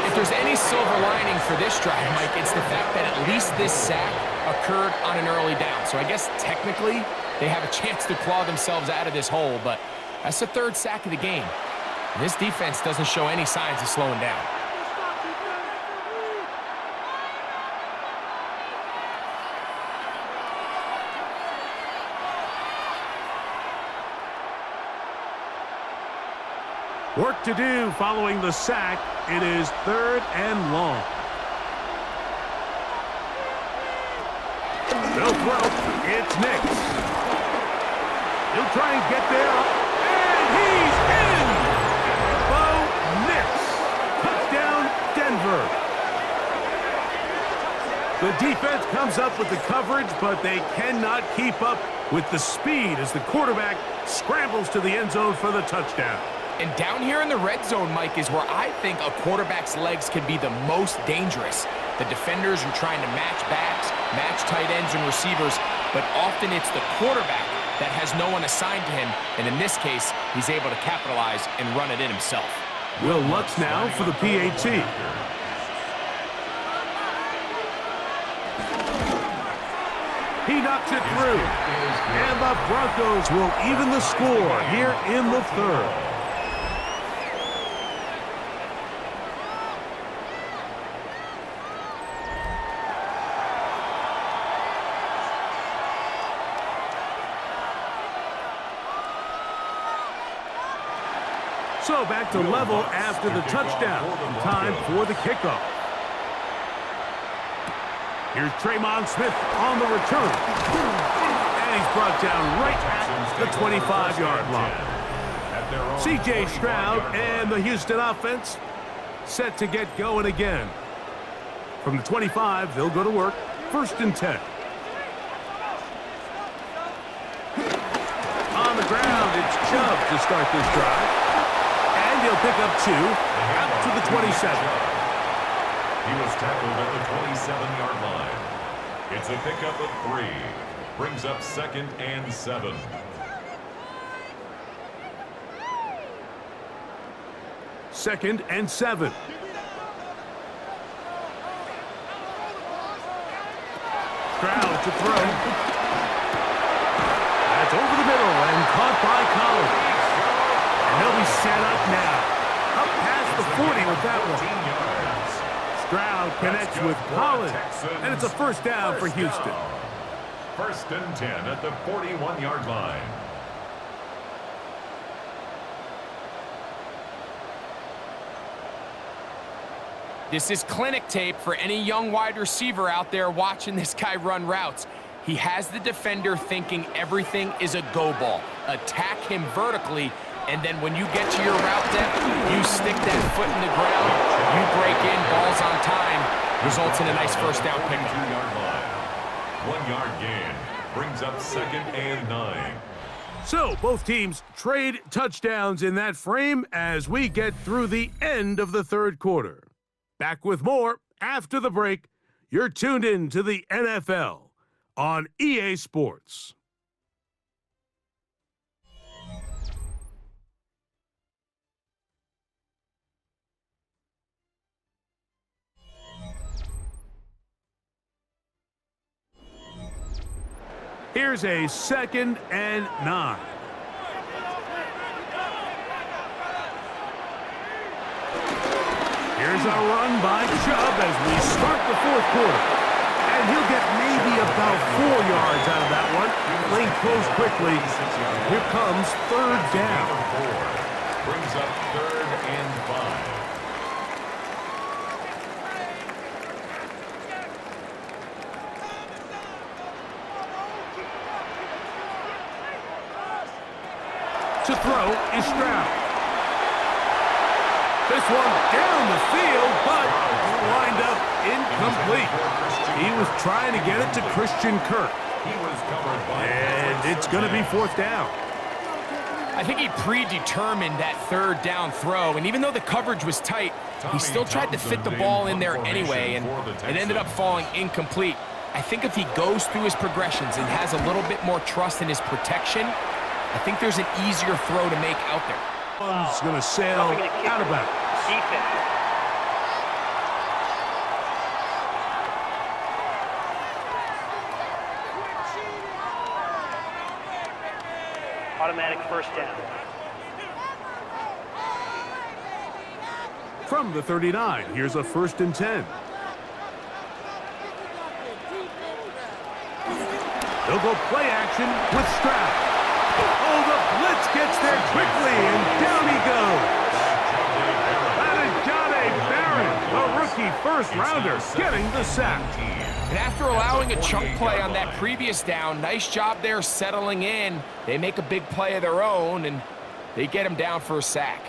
If there's any silver lining for this drive, Mike, it's the fact that at least this sack occurred on an early down. So I guess technically they have a chance to claw themselves out of this hole, but That's the third sack of the game. And this defense doesn't show any signs of slowing down. Work to do following the sack. It is 3rd and long. They'll throw. It's Nix. He'll try and get there. And he's in! Bo Nix. Touchdown, Denver. The defense comes up with the coverage, but they cannot keep up with the speed as the quarterback scrambles to the end zone for the touchdown. And down here in the red zone, Mike, is where I think a quarterback's legs can be the most dangerous. The defenders are trying to match backs, match tight ends and receivers, but often it's the quarterback that has no one assigned to him, and in this case, he's able to capitalize and run it in himself. Will Lutz now for the PAT. He knocks it through, and the Broncos will even the score here in the 3rd. So back to level after the touchdown. Time for the kickoff. Here's Tremon Smith on the return. And he's brought down right at the 25-yard line. C.J. Stroud and the Houston offense set to get going again. From the 25, they'll go to work. 1st and 10. On the ground, it's Chubb to start this drive. He'll pick up 2 out to the 27. He was tackled at the 27-yard line. It's a pickup of 3. Brings up 2nd and 7. Second and 7. Stroud to throw. That's over the middle and caught by Collins. And he'll be set up now. Up past the 40 with that one. Stroud connects with Collins. And it's a 1st down for Houston. 1st and 10 at the 41-yard line. This is clinic tape for any young wide receiver out there watching this guy run routes. He has the defender thinking everything is a go ball. Attack him vertically, and then when you get to your route depth, you stick that foot in the ground, you break in, balls on time, results in a nice 1st down pickup. 2-yard line. 1-yard gain. Brings up 2nd and 9. So both teams trade touchdowns in that frame as we get through the end of the 3rd quarter. Back with more after the break. You're tuned in to the NFL on EA Sports. Here's a 2nd and 9. Here's a run by Chubb as we start the 4th quarter. And he'll get maybe about 4 yards out of that one. Lane closed quickly. Here comes 3rd down. Brings up 3rd and 5. To throw is Stroud. This one down the field, but wind up incomplete. He was trying to get it to Christian Kirk. And it's going to be 4th down. I think he predetermined that 3rd down throw, and even though the coverage was tight, he still tried to fit the ball in there anyway, and it ended up falling incomplete. I think if he goes through his progressions and has a little bit more trust in his protection, I think there's an easier throw to make out there. One's going to sail out of bounds. Defense. Automatic 1st down. from the 39. Here's a 1st and 10. They'll go play action with Stroud. Oh, the blitz gets there quickly, and down he goes. The rookie first-rounder getting the sack. And after allowing a chunk play on that previous down, nice job there settling in. They make a big play of their own, and they get him down for a sack.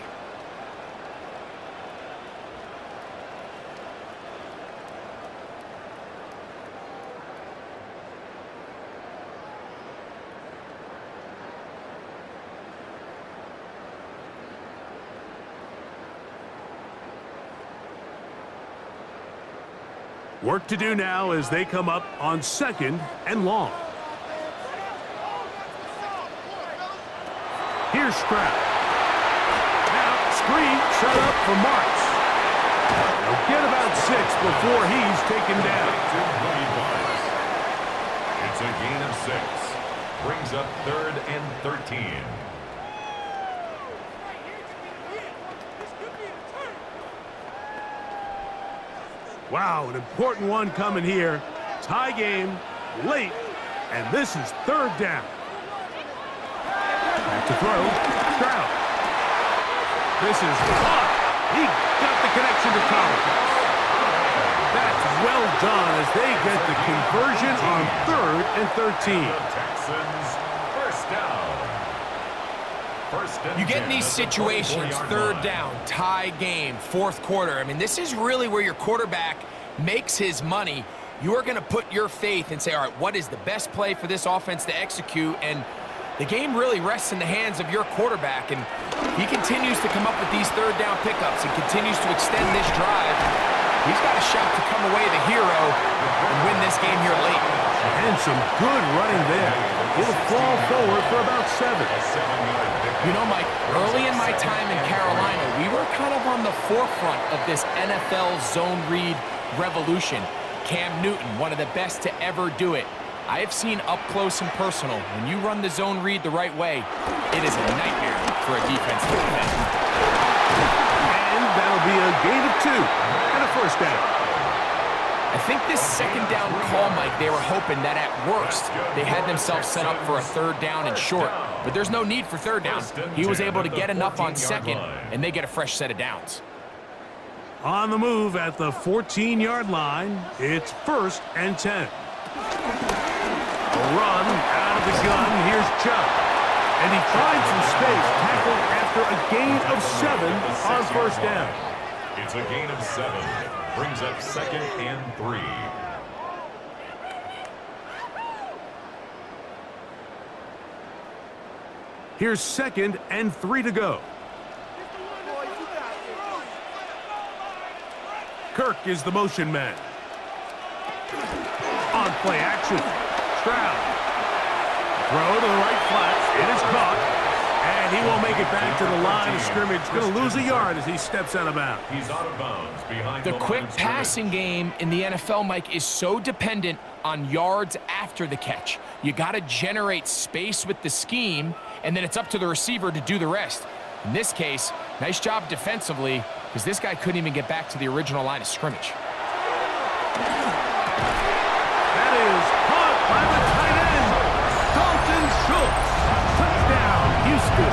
Work to do now as they come up on 2nd and long. Here's Stroud. Now, screen set up for Marks. They'll get about 6 before he's taken down. It's a gain of 6. Brings up 3rd and 13. Wow, an important one coming here. Tie game, late, and this is 3rd down. Back to throw, Stroud. This is caught. He got the connection to Collins. That's well done as they get the conversion on 3rd and 13. The Texans, first down. You get in these situations, 3rd down, tie game, 4th quarter. I mean, this is really where your quarterback makes his money. You are going to put your faith and say, all right, what is the best play for this offense to execute? And the game really rests in the hands of your quarterback. And he continues to come up with these 3rd down pickups and continues to extend this drive. He's got a shot to come away the hero and win this game here late. And some good running there. He'll fall forward for about 7. You know, Mike, early in my time in Carolina, we were kind of on the forefront of this NFL zone read revolution. Cam Newton, one of the best to ever do it. I have seen up close and personal, when you run the zone read the right way, it is a nightmare for a defense to defend. And that'll be a gain of 2 and a 1st down. I think this 2nd down call, Mike, they were hoping that at worst they had themselves set up for a 3rd down and short. But there's no need for 3rd down. He was able to get enough on 2nd, and they get a fresh set of downs. On the move at the 14-yard line, it's 1st and 10. A run out of the gun. Here's Chubb. And he finds some space, tackled after a gain of 7 on 1st down. It's a gain of 7. Brings up 2nd and 3. Here's 2nd and 3 to go. Kirk is the motion man. On play action. Stroud. Throw to the right flat. It is caught. And he won't make it back to the line of scrimmage. Going to lose a yard as he steps out of bounds. He's out of bounds behind the line quick of scrimmage. passing game in the NFL, Mike, is so dependent on yards after the catch. You got to generate space with the scheme, and then it's up to the receiver to do the rest. In this case, nice job defensively, because this guy couldn't even get back to the original line of scrimmage. That is caught by the tight end, Dalton Schultz. Touchdown, Houston.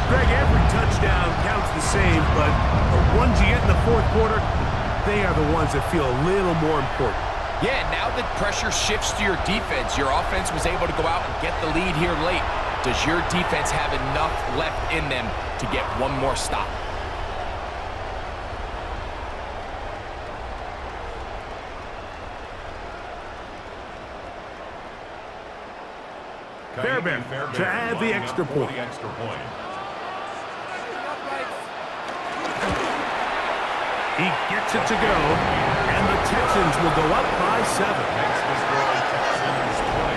Greg, every touchdown counts the same, but the ones you get in the 4th quarter, they are the ones that feel a little more important. Yeah, now that pressure shifts to your defense, your offense was able to go out and get the lead here late. Does your defense have enough left in them to get one more stop? Fairbairn to add the extra point. He gets it to go, and the Texans will go up by 7. Next is for the Texans 20.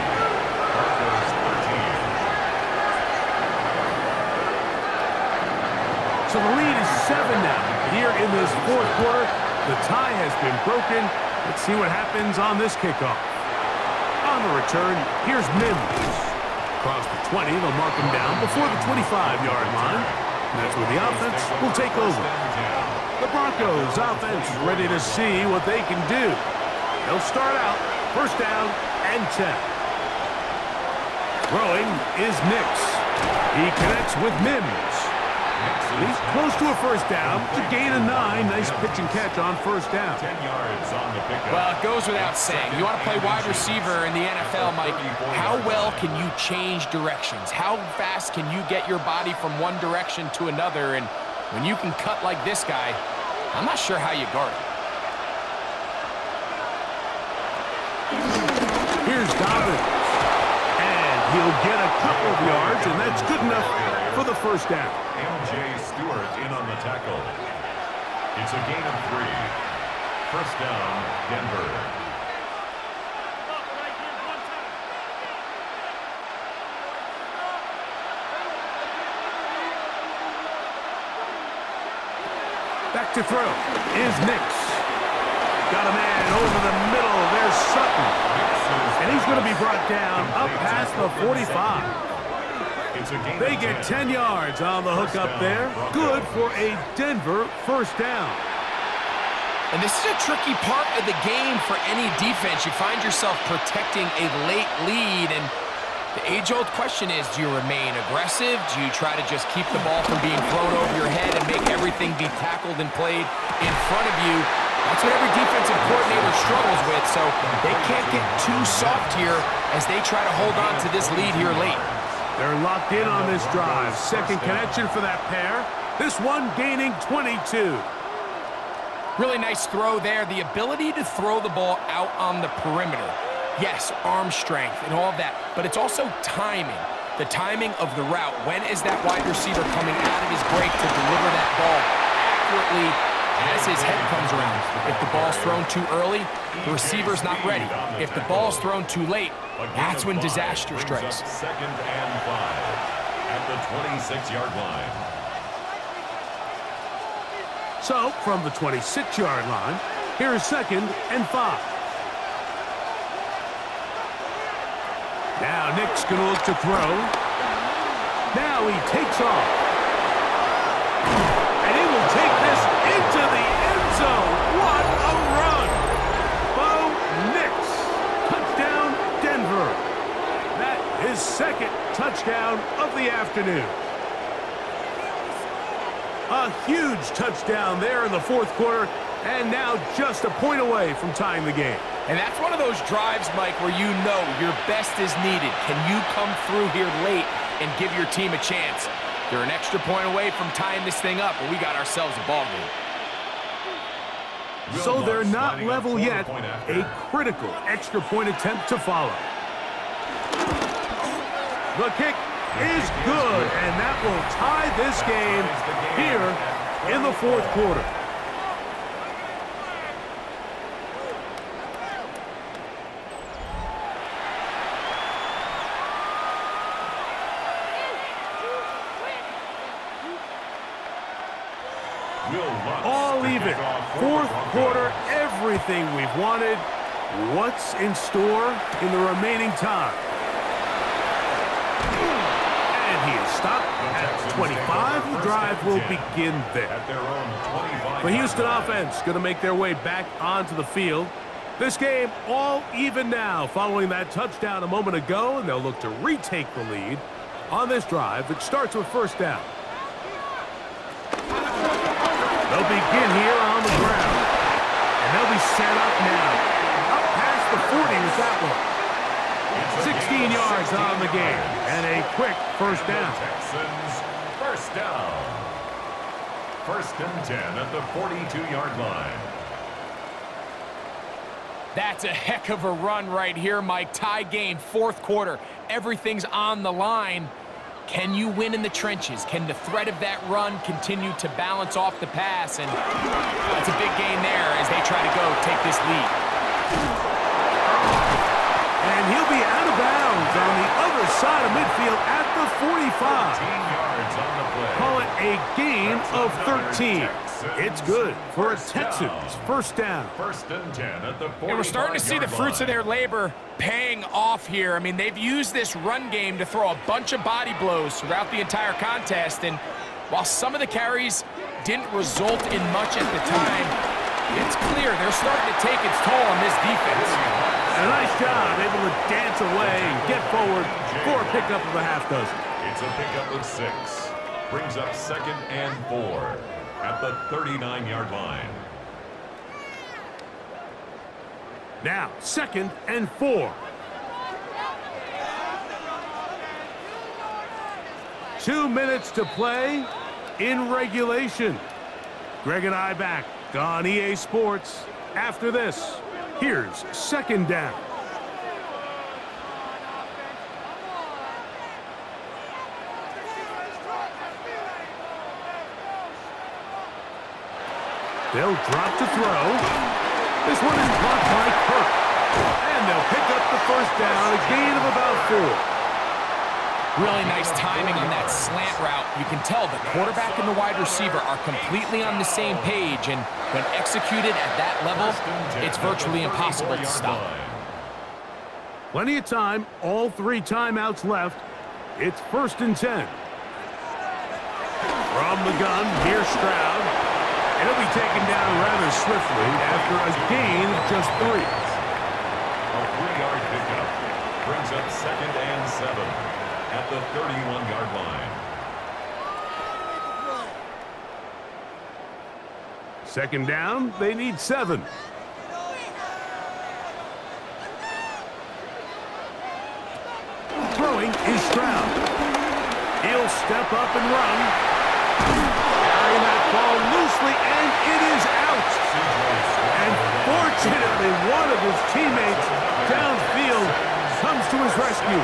Broncos 13. So the lead is 7 now. Here in this 4th quarter, the tie has been broken. Let's see what happens on this kickoff. On the return, here's Mims. Across the 20, they'll mark him down before the 25-yard line. That's where the offense will take over. The Broncos offense ready to see what they can do. They'll start out first down and 10. Throwing is Nix. He connects with Mims. He's close to a first down. It's a gain of 9. Nice pitch and catch on first down. 10 yards on the pickup. Well, it goes without saying. You want to play wide receiver in the NFL, Mike. How well can you change directions? How fast can you get your body from one direction to another? And when you can cut like this guy, I'm not sure how you guard it. Here's Dobbins. And he'll get a couple of yards, and that's good enough for the first down. M.J. Stewart in on the tackle. It's a gain of 3. First down, Denver. Back to throw is Nix. Got a man over the middle. There's Sutton. And he's going to be brought down up past the 45. They get 10 yards on the hook up there. Good for a Denver first down. And this is a tricky part of the game for any defense. You find yourself protecting a late lead, and the age-old question is, do you remain aggressive? Do you try to just keep the ball from being thrown over your head and make everything be tackled and played in front of you? That's what every defensive coordinator struggles with, so they can't get too soft here as they try to hold on to this lead here late. They're locked in on this drive. Second connection for that pair. This one gaining 22. Really nice throw there. The ability to throw the ball out on the perimeter. Yes, arm strength and all of that, but it's also timing. The timing of the route. When is that wide receiver coming out of his break to deliver that ball accurately as his head comes around? If the ball's thrown too early, the receiver's not ready. If the ball's thrown too late, that's when disaster strikes. Second and 5 at the 26-yard line. So, from the 26-yard line, here is second and 5. Now Nick's going to look to throw. Now he takes off. And he will take this into the end zone. What a run! Bo Nix. Touchdown, Denver. That is second touchdown of the afternoon. A huge touchdown there in the fourth quarter, and now just a point away from tying the game. And that's one of those drives, Mike, where you know your best is needed. Can you come through here late and give your team a chance? They're an extra point away from tying this thing up, and we got ourselves a ball game. So they're not level yet. A critical extra point attempt to follow. The kick is good, and that will tie this game here in the fourth quarter. All even. Fourth quarter, everything we've wanted. What's in store in the remaining time? And he is stopped at 25. The drive will begin there. The Houston offense going to make their way back onto the field. This game all even now following that touchdown a moment ago, and they'll look to retake the lead on this drive. It starts with first down. They'll begin here on the ground. And they'll be set up now. Up past the 40 with that one. 16 yards on the game. And a quick first down. Texans first down. First and 10 at the 42-yard line. That's a heck of a run right here, Mike. Tie game, fourth quarter. Everything's on the line. Can you win in the trenches? Can the threat of that run continue to balance off the pass? And that's a big gain there as they try to go take this lead. And he'll be out of bounds on the other side of midfield at the 45. 13 yards on the play. Call it a gain of 13. It's good for a Texans first down. First and 10 at the 45-yard line. And we're starting to see the fruits of their labor paying off here. I mean, they've used this run game to throw a bunch of body blows throughout the entire contest, and While some of the carries didn't result in much at the time, it's clear they're starting to take its toll on this defense. A nice job, able to dance away and get forward for a pickup of a half dozen. It's a pickup of 6. Brings up 2nd and 4 at the 39-yard line. Now, 2nd and 4. 2 minutes to play in regulation. Greg and I back on EA Sports. After this, here's 2nd down. They'll drop to throw. This one is blocked by Kirk. And they'll pick up the first down, a gain of about 4. Really nice timing on that slant route. You can tell the quarterback and the wide receiver are completely on the same page, and when executed at that level, it's virtually impossible to stop. Plenty of time, all 3 timeouts left. It's 1st and 10. From the gun, here's Stroud. He'll be taken down rather swiftly after a gain of just 3. A 3-yard pickup brings up 2nd and 7 at the 31-yard line. 2nd down, they need 7. Throwing is Stroud. He'll step up and run. Carry that ball loosely, and it is out. And fortunately, one of his teammates downfield comes to his rescue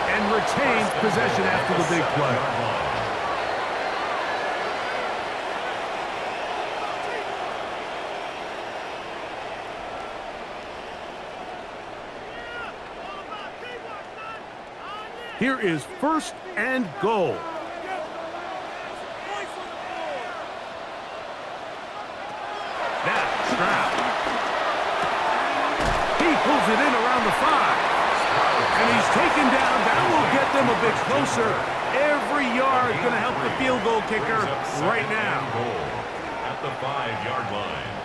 and retains possession after the big play. Here is 1st and goal. Now, Stroud. He pulls it in around the 5. And he's taken down. That will get them a bit closer. Every yard going to help the field goal kicker right now. At the 5-yard line.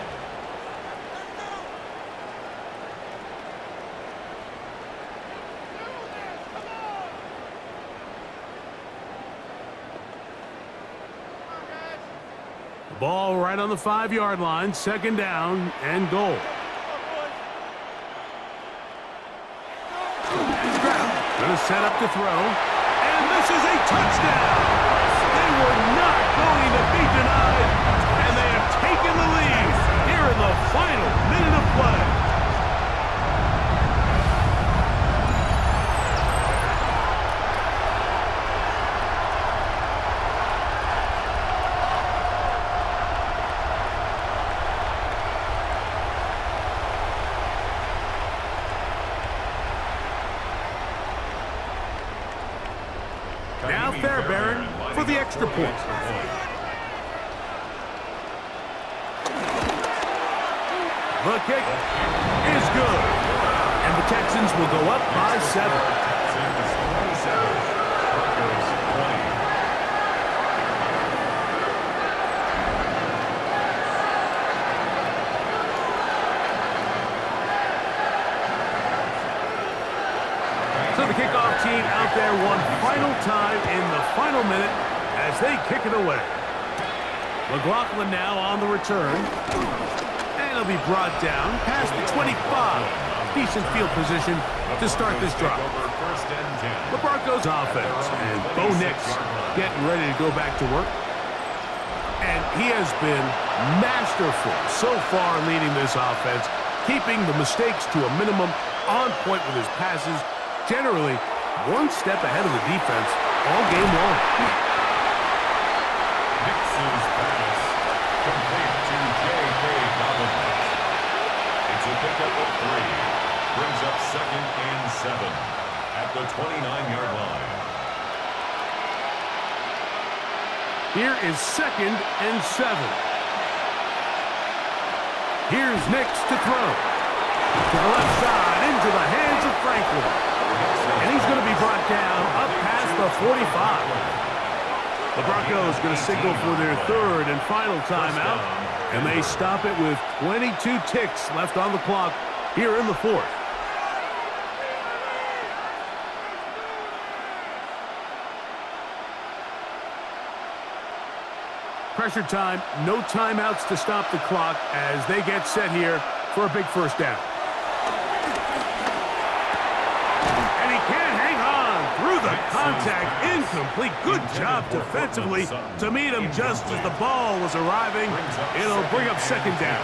Ball right on the 5-yard line. 2nd down and goal. Stroud going to set up to throw. And this is a touchdown. They were not going to be denied. And they have taken the lead here in the final minute of play. Now Fairbairn for the extra point. The kick is good. And the Texans will go up by 7. Texans 27, Broncos 20. So the kickoff team out there one final time in the final minute as they kick it away. McLaughlin now on the return. And he'll be brought down past the 25. Decent field position to start this drive. The Broncos offense and Bo Nix getting ready to go back to work. And he has been masterful so far leading this offense, keeping the mistakes to a minimum, on point with his passes, generally one step ahead of the defense all game long. Nixon's pass complete to J.K. Dobbins. It's a pickup of 3. Brings up 2nd and 7 at the 29-yard line. Here is 2nd and 7. Here's Nix to throw. To the left side, into the hands of Franklin. And he's going to be brought down up past the 45. The Broncos going to signal for their third and final timeout, and they stop it with 22 ticks left on the clock here in the fourth. Pressure time, no timeouts to stop the clock as they get set here for a big first down. And he can't hang on through the contact. Incomplete. Good job defensively to meet him just as the ball was arriving. It'll bring up second down.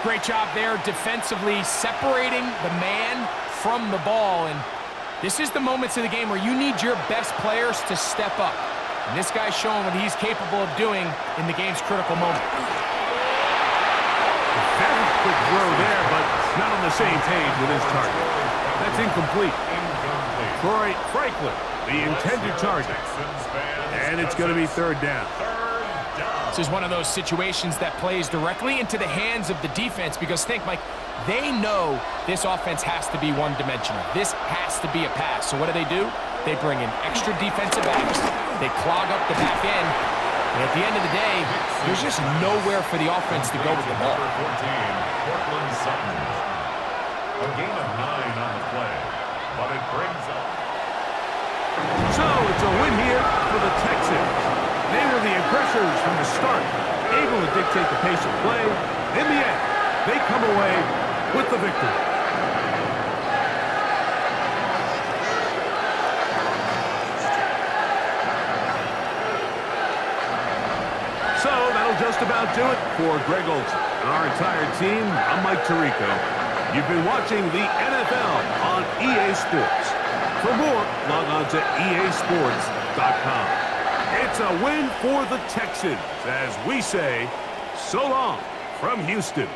Great job there defensively, separating the man from the ball. And this is the moments of the game where you need your best players to step up. And this guy's showing what he's capable of doing in the game's critical moment. Very quick throw there, but not on the same page with his target. That's incomplete. Troy Franklin, the intended target. And it's going to be third down. This is one of those situations that plays directly into the hands of the defense because think, Mike, they know this offense has to be one-dimensional. This has to be a pass. So what do? They bring in extra defensive backs. They clog up the back end. And at the end of the day, there's just nowhere for the offense to go with the ball. Portland Sutton. A gain of 9 on the play, but it brings up. So it's a win here for the Texans. They were the aggressors from the start, able to dictate the pace of play. In the end, they come away with the victory. So that'll just about do it for Greg Olsen and our entire team. I'm Mike Tirico. You've been watching the NFL on EA Sports. For more, log on to easports.com. It's a win for the Texans as we say so long from Houston.